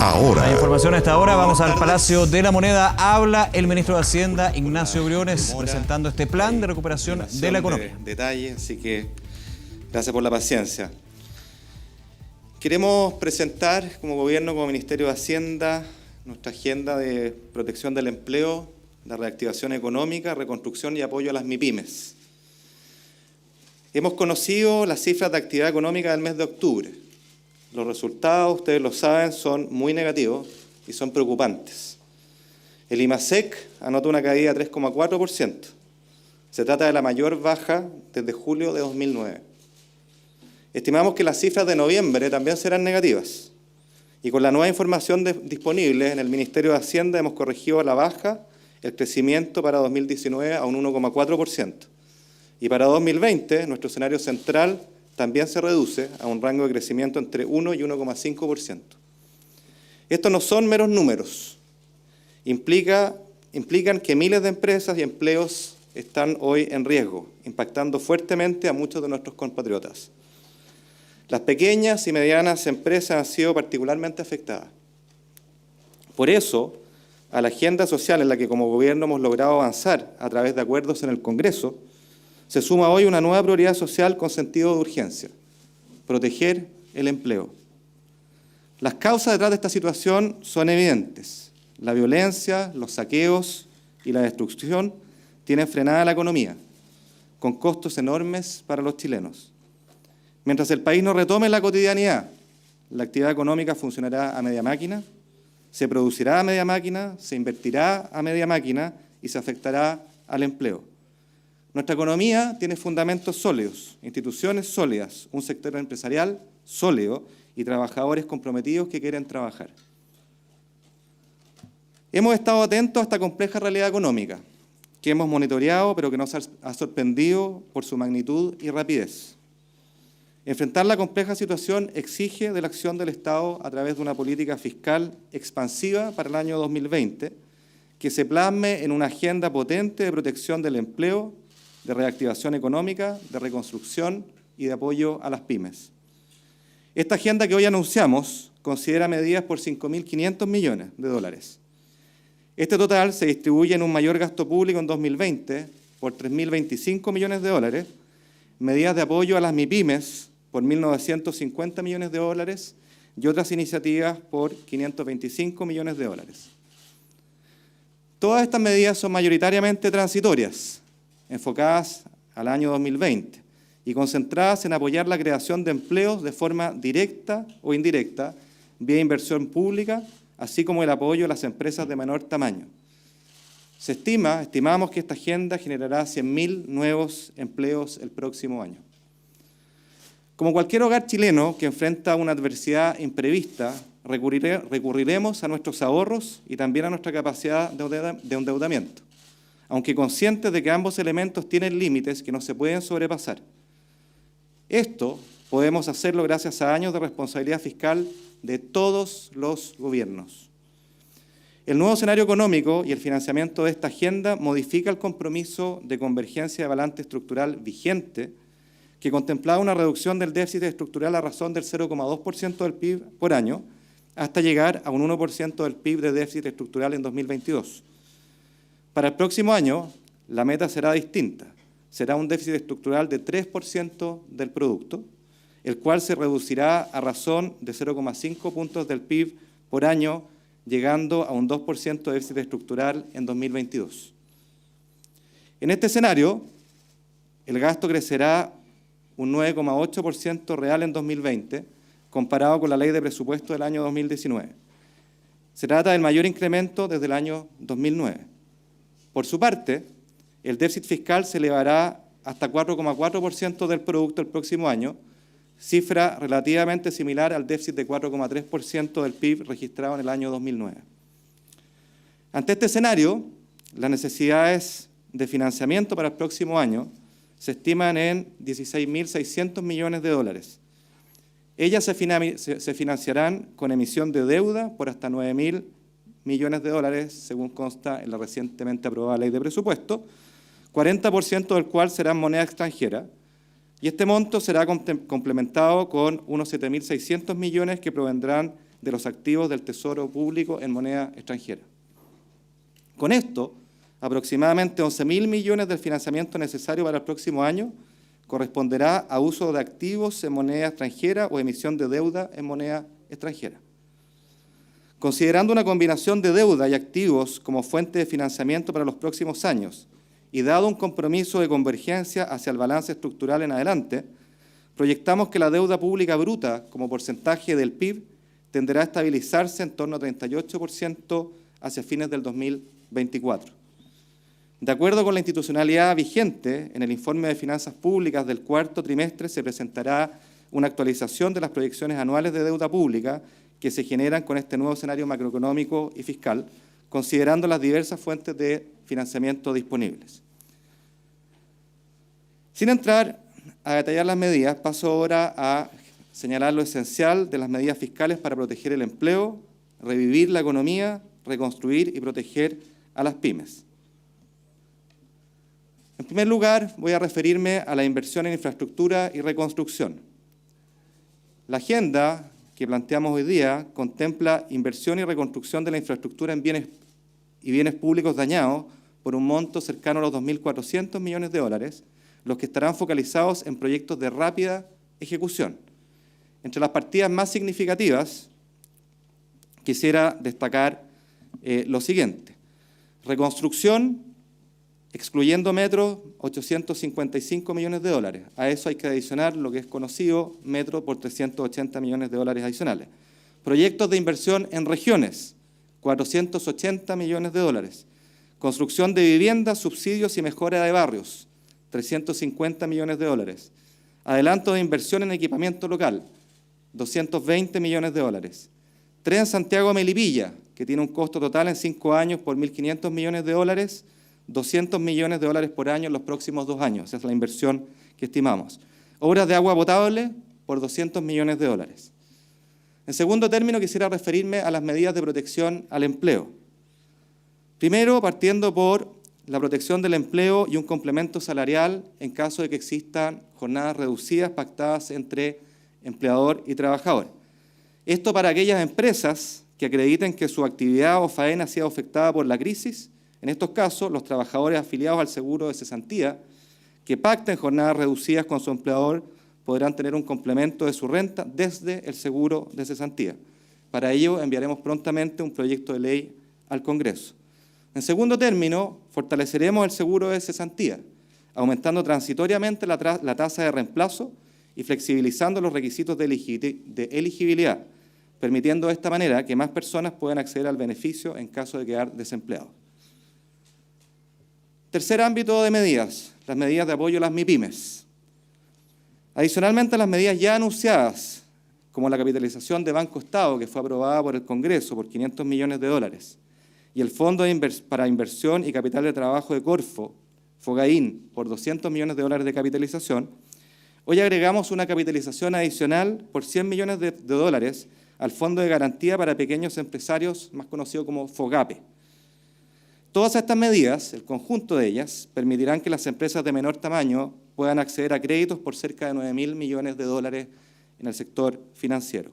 ahora. La información a esta hora, vamos al Palacio de la Moneda. Habla el ministro de Hacienda, Ignacio Briones, presentando este plan de recuperación de la economía. Detalle, así que gracias por la paciencia. Queremos presentar como gobierno, como Ministerio de Hacienda, nuestra agenda de protección del empleo, de reactivación económica, reconstrucción y apoyo a las MIPYMES. Hemos conocido las cifras de actividad económica del mes de octubre. Los resultados, ustedes lo saben, son muy negativos y son preocupantes. El IMASEC anota una caída de 3,4%. Se trata de la mayor baja desde julio de 2009. Estimamos que las cifras de noviembre también serán negativas. Y con la nueva información disponible en el Ministerio de Hacienda hemos corregido a la baja el crecimiento para 2019 a un 1,4%. Y para 2020, nuestro escenario central también se reduce a un rango de crecimiento entre 1 y 1,5%. Estos no son meros números. Implican que miles de empresas y empleos están hoy en riesgo, impactando fuertemente a muchos de nuestros compatriotas. Las pequeñas y medianas empresas han sido particularmente afectadas. Por eso, a la agenda social en la que como gobierno hemos logrado avanzar a través de acuerdos en el Congreso, se suma hoy una nueva prioridad social con sentido de urgencia: proteger el empleo. Las causas detrás de esta situación son evidentes. La violencia, los saqueos y la destrucción tienen frenada la economía, con costos enormes para los chilenos. Mientras el país no retome la cotidianidad, la actividad económica funcionará a media máquina, se producirá a media máquina, se invertirá a media máquina y se afectará al empleo. Nuestra economía tiene fundamentos sólidos, instituciones sólidas, un sector empresarial sólido y trabajadores comprometidos que quieren trabajar. Hemos estado atentos a esta compleja realidad económica, que hemos monitoreado, pero que nos ha sorprendido por su magnitud y rapidez. Enfrentar la compleja situación exige de la acción del Estado a través de una política fiscal expansiva para el año 2020, que se plasme en una agenda potente de protección del empleo, de reactivación económica, de reconstrucción y de apoyo a las pymes. Esta agenda que hoy anunciamos considera medidas por 5.500 millones de dólares. Este total se distribuye en un mayor gasto público en 2020 por 3.025 millones de dólares, medidas de apoyo a las MIPYMES por 1.950 millones de dólares y otras iniciativas por 525 millones de dólares. Todas estas medidas son mayoritariamente transitorias, enfocadas al año 2020 y concentradas en apoyar la creación de empleos de forma directa o indirecta, vía inversión pública, así como el apoyo a las empresas de menor tamaño. Estimamos que esta agenda generará 100.000 nuevos empleos el próximo año. Como cualquier hogar chileno que enfrenta una adversidad imprevista, recurriremos a nuestros ahorros y también a nuestra capacidad de endeudamiento, aunque conscientes de que ambos elementos tienen límites que no se pueden sobrepasar. Esto podemos hacerlo gracias a años de responsabilidad fiscal de todos los gobiernos. El nuevo escenario económico y el financiamiento de esta agenda modifica el compromiso de convergencia de balance estructural vigente, que contemplaba una reducción del déficit estructural a razón del 0,2% del PIB por año, hasta llegar a un 1% del PIB de déficit estructural en 2022. Para el próximo año, la meta será distinta. Será un déficit estructural de 3% del producto, el cual se reducirá a razón de 0,5 puntos del PIB por año, llegando a un 2% de déficit estructural en 2022. En este escenario, el gasto crecerá un 9,8% real en 2020, comparado con la ley de presupuesto del año 2019. Se trata del mayor incremento desde el año 2009. Por su parte, el déficit fiscal se elevará hasta 4,4% del producto el próximo año, cifra relativamente similar al déficit de 4,3% del PIB registrado en el año 2009. Ante este escenario, las necesidades de financiamiento para el próximo año se estiman en 16.600 millones de dólares. Ellas se financiarán con emisión de deuda por hasta 9.000 millones de dólares, según consta en la recientemente aprobada ley de presupuesto, 40% del cual será en moneda extranjera, y este monto será complementado con unos 7.600 millones que provendrán de los activos del Tesoro Público en moneda extranjera. Con esto, aproximadamente 11.000 millones del financiamiento necesario para el próximo año corresponderá a uso de activos en moneda extranjera o emisión de deuda en moneda extranjera. Considerando una combinación de deuda y activos como fuente de financiamiento para los próximos años y dado un compromiso de convergencia hacia el balance estructural en adelante, proyectamos que la deuda pública bruta como porcentaje del PIB tenderá a estabilizarse en torno a 38% hacia fines del 2024. De acuerdo con la institucionalidad vigente, en el informe de finanzas públicas del cuarto trimestre se presentará una actualización de las proyecciones anuales de deuda pública que se generan con este nuevo escenario macroeconómico y fiscal, considerando las diversas fuentes de financiamiento disponibles. Sin entrar a detallar las medidas, paso ahora a señalar lo esencial de las medidas fiscales para proteger el empleo, revivir la economía, reconstruir y proteger a las pymes. En primer lugar, voy a referirme a la inversión en infraestructura y reconstrucción. La agenda que planteamos hoy día contempla inversión y reconstrucción de la infraestructura en bienes públicos dañados por un monto cercano a los 2.400 millones de dólares, los que estarán focalizados en proyectos de rápida ejecución. Entre las partidas más significativas, quisiera destacar lo siguiente. Reconstrucción, excluyendo metro, 855 millones de dólares. A eso hay que adicionar lo que es conocido metro por 380 millones de dólares adicionales. Proyectos de inversión en regiones, 480 millones de dólares. Construcción de viviendas, subsidios y mejora de barrios, 350 millones de dólares. Adelanto de inversión en equipamiento local, 220 millones de dólares. Tren Santiago-Melipilla, que tiene un costo total en 5 años por 1.500 millones de dólares, 200 millones de dólares por año en los próximos 2 años. Esa es la inversión que estimamos. Obras de agua potable por 200 millones de dólares. En segundo término, quisiera referirme a las medidas de protección al empleo. Primero, partiendo por la protección del empleo y un complemento salarial en caso de que existan jornadas reducidas pactadas entre empleador y trabajador. Esto para aquellas empresas que acrediten que su actividad o faena ha sido afectada por la crisis. En estos casos, los trabajadores afiliados al seguro de cesantía que pacten jornadas reducidas con su empleador podrán tener un complemento de su renta desde el seguro de cesantía. Para ello, enviaremos prontamente un proyecto de ley al Congreso. En segundo término, fortaleceremos el seguro de cesantía, aumentando transitoriamente la tasa de reemplazo y flexibilizando los requisitos de elegibilidad, permitiendo de esta manera que más personas puedan acceder al beneficio en caso de quedar desempleados. Tercer ámbito de medidas, las medidas de apoyo a las MIPYMES. Adicionalmente a las medidas ya anunciadas, como la capitalización de Banco Estado, que fue aprobada por el Congreso por 500 millones de dólares, y el Fondo para Inversión y Capital de Trabajo de Corfo, FOGAIN, por 200 millones de dólares de capitalización, hoy agregamos una capitalización adicional por 100 millones de dólares al Fondo de Garantía para Pequeños Empresarios, más conocido como FOGAPE. Todas estas medidas, el conjunto de ellas, permitirán que las empresas de menor tamaño puedan acceder a créditos por cerca de 9.000 millones de dólares en el sector financiero.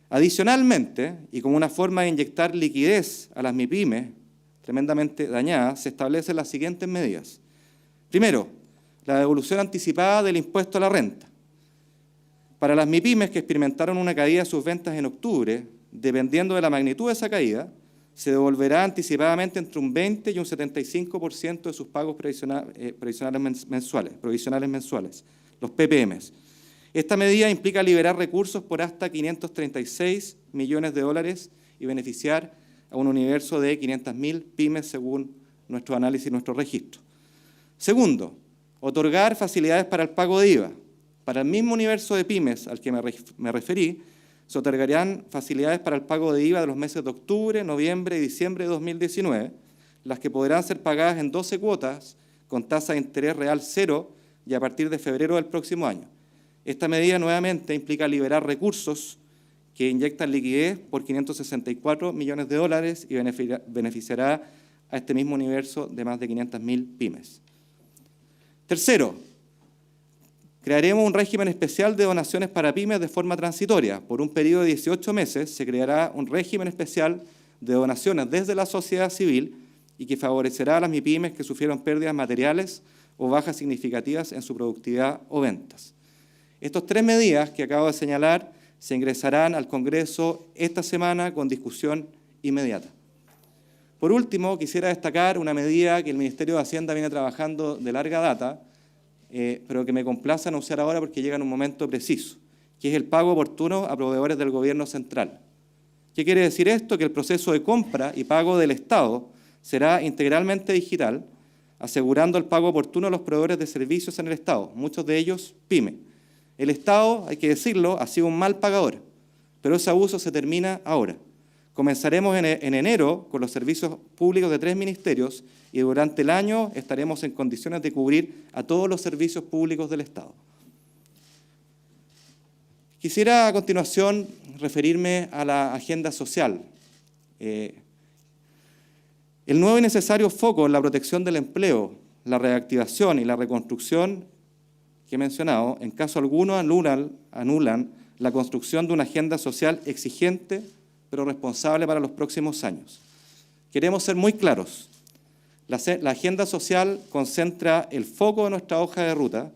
Adicionalmente, y como una forma de inyectar liquidez a las MIPYMES tremendamente dañadas, se establecen las siguientes medidas. Primero, la devolución anticipada del impuesto a la renta. Para las MIPYMES que experimentaron una caída de sus ventas en octubre, dependiendo de la magnitud de esa caída, se devolverá anticipadamente entre un 20 y un 75% de sus pagos provisionales mensuales, los PPMs. Esta medida implica liberar recursos por hasta 536 millones de dólares y beneficiar a un universo de 500.000 pymes según nuestro análisis y nuestro registro. Segundo, otorgar facilidades para el pago de IVA. Para el mismo universo de pymes al que me referí, se otorgarían facilidades para el pago de IVA de los meses de octubre, noviembre y diciembre de 2019, las que podrán ser pagadas en 12 cuotas con tasa de interés real cero y a partir de febrero del próximo año. Esta medida nuevamente implica liberar recursos que inyectan liquidez por 564 millones de dólares y beneficiará a este mismo universo de más de 500.000 pymes. Tercero, Crearemos un régimen especial de donaciones para pymes de forma transitoria. Por un periodo de 18 meses se creará un régimen especial de donaciones desde la sociedad civil y que favorecerá a las MIPYMES que sufrieron pérdidas materiales o bajas significativas en su productividad o ventas. Estas 3 medidas que acabo de señalar se ingresarán al Congreso esta semana con discusión inmediata. Por último, quisiera destacar una medida que el Ministerio de Hacienda viene trabajando de larga data, pero que me complace anunciar ahora porque llega en un momento preciso, que es el pago oportuno a proveedores del Gobierno central. ¿Qué quiere decir esto? Que el proceso de compra y pago del Estado será integralmente digital, asegurando el pago oportuno a los proveedores de servicios en el Estado, muchos de ellos pyme. El Estado, hay que decirlo, ha sido un mal pagador, pero ese abuso se termina ahora. Comenzaremos en enero con los servicios públicos de 3 ministerios y durante el año estaremos en condiciones de cubrir a todos los servicios públicos del Estado. Quisiera a continuación referirme a la agenda social. El nuevo y necesario foco en la protección del empleo, la reactivación y la reconstrucción que he mencionado, en caso alguno anulan la construcción de una agenda social exigente pero responsable para los próximos años. Queremos ser muy claros. La agenda social concentra el foco de nuestra hoja de ruta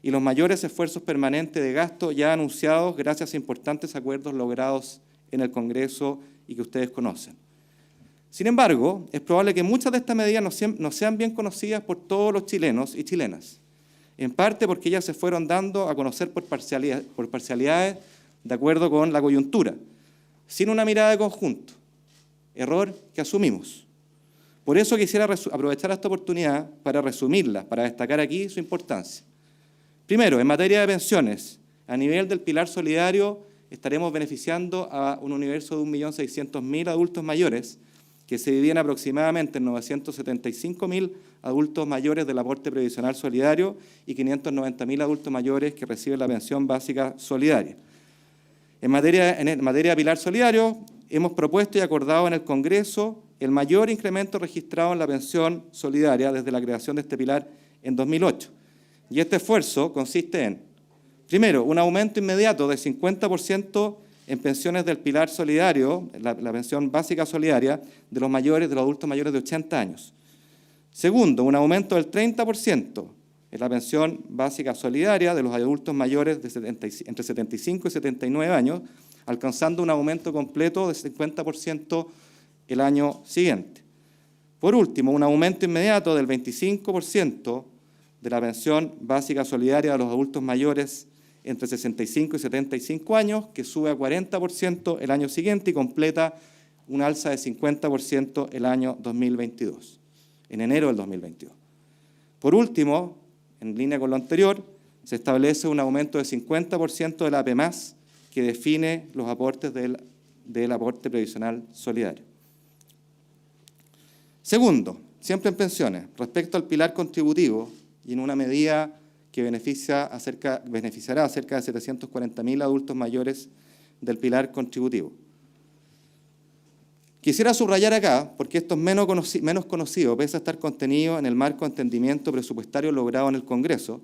y los mayores esfuerzos permanentes de gasto ya anunciados gracias a importantes acuerdos logrados en el Congreso y que ustedes conocen. Sin embargo, es probable que muchas de estas medidas no sean bien conocidas por todos los chilenos y chilenas, en parte porque ellas se fueron dando a conocer por parcialidades de acuerdo con la coyuntura, sin una mirada de conjunto, error que asumimos. Por eso quisiera aprovechar esta oportunidad para resumirla, para destacar aquí su importancia. Primero, en materia de pensiones, a nivel del pilar solidario estaremos beneficiando a un universo de 1.600.000 adultos mayores que se dividen aproximadamente en 975.000 adultos mayores del aporte previsional solidario y 590.000 adultos mayores que reciben la pensión básica solidaria. En materia de pilar solidario, hemos propuesto y acordado en el Congreso el mayor incremento registrado en la pensión solidaria desde la creación de este pilar en 2008. Y este esfuerzo consiste en, primero, un aumento inmediato del 50% en pensiones del pilar solidario, la pensión básica solidaria, de los adultos mayores de 80 años. Segundo, un aumento del 30% en la pensión básica solidaria de los adultos mayores entre 75 y 79 años, alcanzando un aumento completo de 50% el año siguiente. Por último, un aumento inmediato del 25% de la pensión básica solidaria de los adultos mayores entre 65 y 75 años, que sube a 40% el año siguiente y completa un alza de 50% el año 2022, en enero del 2022. Por último, en línea con lo anterior, se establece un aumento de 50% de la APE+, que define los aportes del aporte previsional solidario. Segundo, siempre en pensiones, respecto al pilar contributivo y en una medida que beneficiará a cerca de 740.000 adultos mayores del pilar contributivo. Quisiera subrayar acá, porque esto es menos conocido, pese a estar contenido en el marco de entendimiento presupuestario logrado en el Congreso,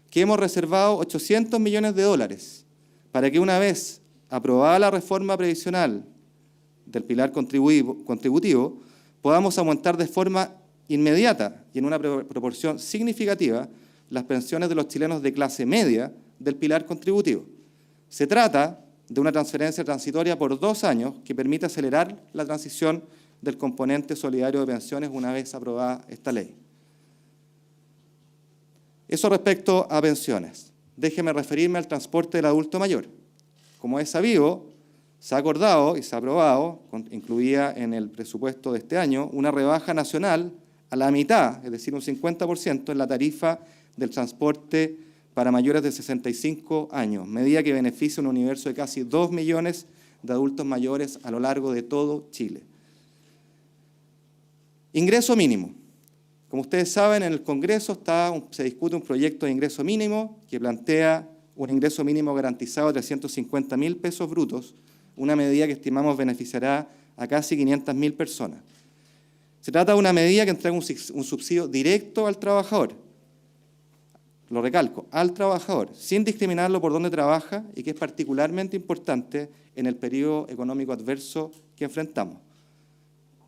que hemos reservado $800 millones para que una vez aprobada la reforma previsional del pilar contributivo, podamos aumentar de forma inmediata y en una proporción significativa las pensiones de los chilenos de clase media del pilar contributivo. Se trata de una transferencia transitoria por 2 años que permite acelerar la transición del componente solidario de pensiones una vez aprobada esta ley. Eso respecto a pensiones. Déjeme referirme al transporte del adulto mayor. Como es sabido, se ha acordado y se ha aprobado, incluida en el presupuesto de este año, una rebaja nacional a la mitad, es decir, un 50% en la tarifa del transporte para mayores de 65 años, medida que beneficia un universo de casi 2 millones de adultos mayores a lo largo de todo Chile. Ingreso mínimo. Como ustedes saben, en el Congreso se discute un proyecto de ingreso mínimo que plantea un ingreso mínimo garantizado de 350.000 pesos brutos, una medida que estimamos beneficiará a casi 500.000 personas. Se trata de una medida que entrega un subsidio directo al trabajador. lo recalco, al trabajador, sin discriminarlo por dónde trabaja y que es particularmente importante en el periodo económico adverso que enfrentamos.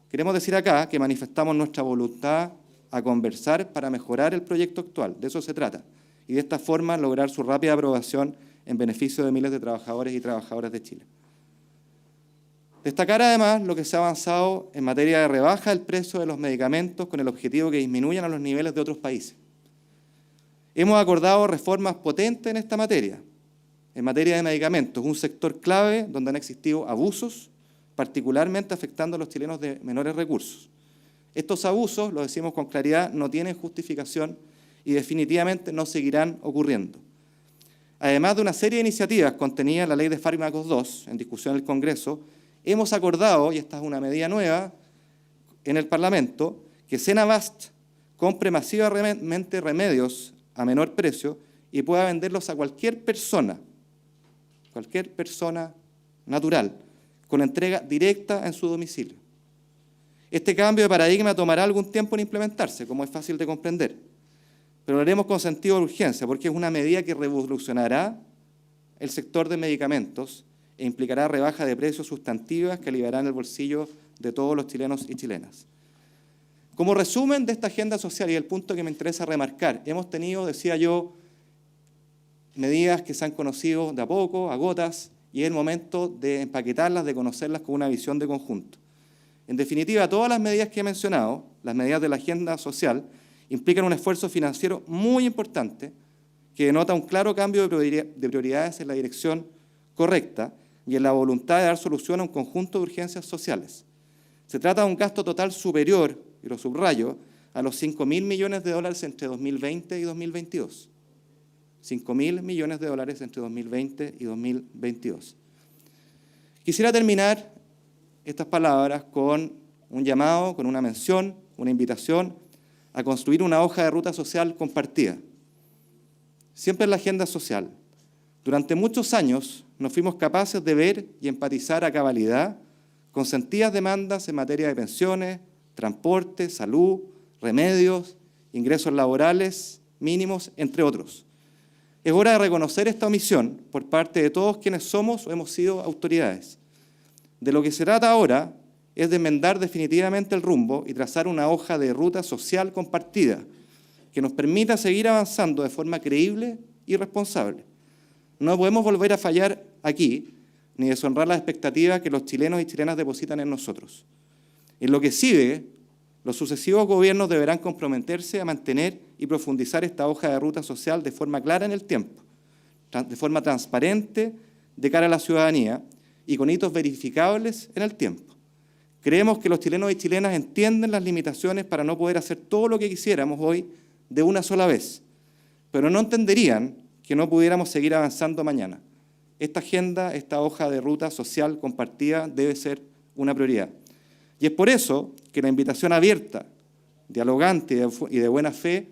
Queremos decir acá que manifestamos nuestra voluntad a conversar para mejorar el proyecto actual, de eso se trata, y de esta forma lograr su rápida aprobación en beneficio de miles de trabajadores y trabajadoras de Chile. Destacar además lo que se ha avanzado en materia de rebaja del precio de los medicamentos con el objetivo que disminuyan a los niveles de otros países. Hemos acordado reformas potentes en esta materia, en materia de medicamentos, un sector clave donde han existido abusos, particularmente afectando a los chilenos de menores recursos. Estos abusos, lo decimos con claridad, no tienen justificación y definitivamente no seguirán ocurriendo. Además de una serie de iniciativas contenidas en la Ley de Fármacos 2, en discusión en el Congreso, hemos acordado, y esta es una medida nueva en el Parlamento, que Senabast compre masivamente remedios a menor precio y pueda venderlos a cualquier persona natural, con entrega directa en su domicilio. Este cambio de paradigma tomará algún tiempo en implementarse, como es fácil de comprender, pero lo haremos con sentido de urgencia, porque es una medida que revolucionará el sector de medicamentos e implicará rebaja de precios sustantivas que aliviarán el bolsillo de todos los chilenos y chilenas. Como resumen de esta agenda social y el punto que me interesa remarcar, hemos tenido, decía yo, medidas que se han conocido de a poco, a gotas, y es el momento de empaquetarlas, de conocerlas con una visión de conjunto. En definitiva, todas las medidas que he mencionado, las medidas de la agenda social, implican un esfuerzo financiero muy importante que denota un claro cambio de prioridades en la dirección correcta y en la voluntad de dar solución a un conjunto de urgencias sociales. Se trata de un gasto total superior, y lo subrayo, a los $5.000 millones entre 2020 y 2022. $5.000 millones entre 2020 y 2022. Quisiera terminar estas palabras con un llamado, con una mención, una invitación a construir una hoja de ruta social compartida. Siempre en la agenda social. Durante muchos años nos fuimos capaces de ver y empatizar a cabalidad con sentidas demandas en materia de pensiones, transporte, salud, remedios, ingresos laborales mínimos, entre otros. Es hora de reconocer esta omisión por parte de todos quienes somos o hemos sido autoridades. De lo que se trata ahora es de enmendar definitivamente el rumbo y trazar una hoja de ruta social compartida que nos permita seguir avanzando de forma creíble y responsable. No podemos volver a fallar aquí, ni deshonrar las expectativas que los chilenos y chilenas depositan en nosotros. En lo que sigue, los sucesivos gobiernos deberán comprometerse a mantener y profundizar esta hoja de ruta social de forma clara en el tiempo, de forma transparente de cara a la ciudadanía y con hitos verificables en el tiempo. Creemos que los chilenos y chilenas entienden las limitaciones para no poder hacer todo lo que quisiéramos hoy de una sola vez, pero no entenderían que no pudiéramos seguir avanzando mañana. Esta agenda, esta hoja de ruta social compartida debe ser una prioridad. Y es por eso que la invitación abierta, dialogante y de buena fe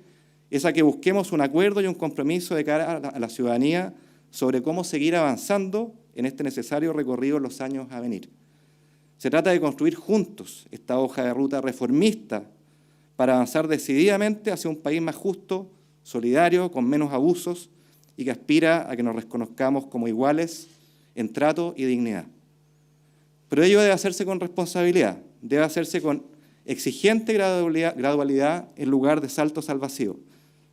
es a que busquemos un acuerdo y un compromiso de cara a la ciudadanía sobre cómo seguir avanzando en este necesario recorrido en los años a venir. Se trata de construir juntos esta hoja de ruta reformista para avanzar decididamente hacia un país más justo, solidario, con menos abusos y que aspira a que nos reconozcamos como iguales en trato y dignidad. Pero ello debe hacerse con responsabilidad, debe hacerse con exigente gradualidad en lugar de saltos al vacío.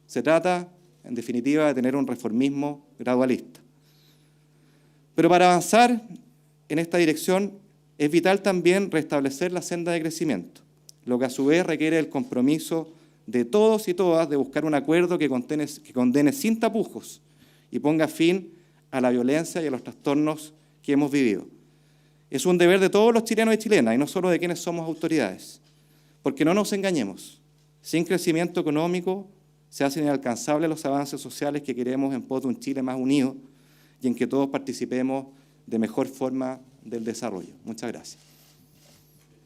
Se trata, en definitiva, de tener un reformismo gradualista. Pero para avanzar en esta dirección es vital también restablecer la senda de crecimiento, lo que a su vez requiere el compromiso de todos y todas de buscar un acuerdo que condene sin tapujos y ponga fin a la violencia y a los trastornos que hemos vivido. Es un deber de todos los chilenos y chilenas, y no solo de quienes somos autoridades, porque no nos engañemos, sin crecimiento económico se hacen inalcanzables los avances sociales que queremos en pos de un Chile más unido y en que todos participemos de mejor forma del desarrollo. Muchas gracias.